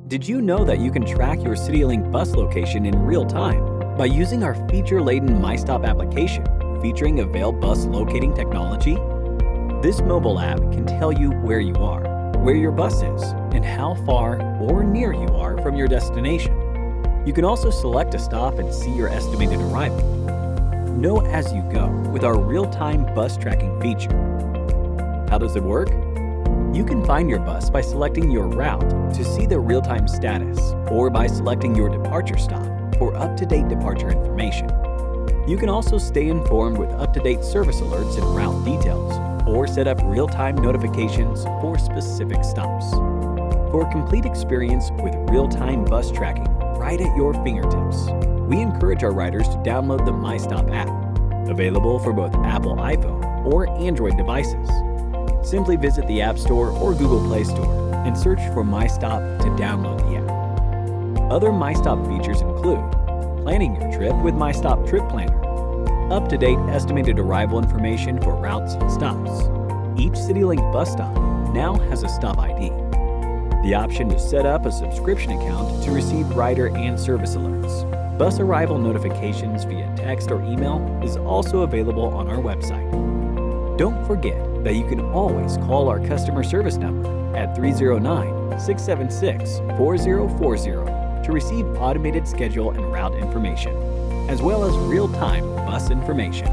Did you know that you can track your CityLink bus location in real time by using our feature-laden myStop application featuring Avail bus locating technology? This mobile app can tell you where you are, where your bus is, and how far or near you are from your destination. You can also select a stop and see your estimated arrival. Know as you go with our real-time bus tracking feature. How does it work? You can find your bus by selecting your route to see the real-time status, or by selecting your departure stop for up-to-date departure information. You can also stay informed with up-to-date service alerts and route details, or set up real-time notifications for specific stops. For a complete experience with real-time bus tracking right at your fingertips, we encourage our riders to download the myStop app, available for both Apple iPhone or Android devices. Simply visit the App Store or Google Play Store and search for myStop to download the app. Other myStop features include planning your trip with myStop Trip Planner, up-to-date estimated arrival information for routes and stops. Each CityLink bus stop now has a stop ID. The option to set up a subscription account to receive rider and service alerts. Bus arrival notifications via text or email is also available on our website. Don't forget that you can always call our customer service number at 309-676-4040 to receive automated schedule and route information, as well as real-time bus information.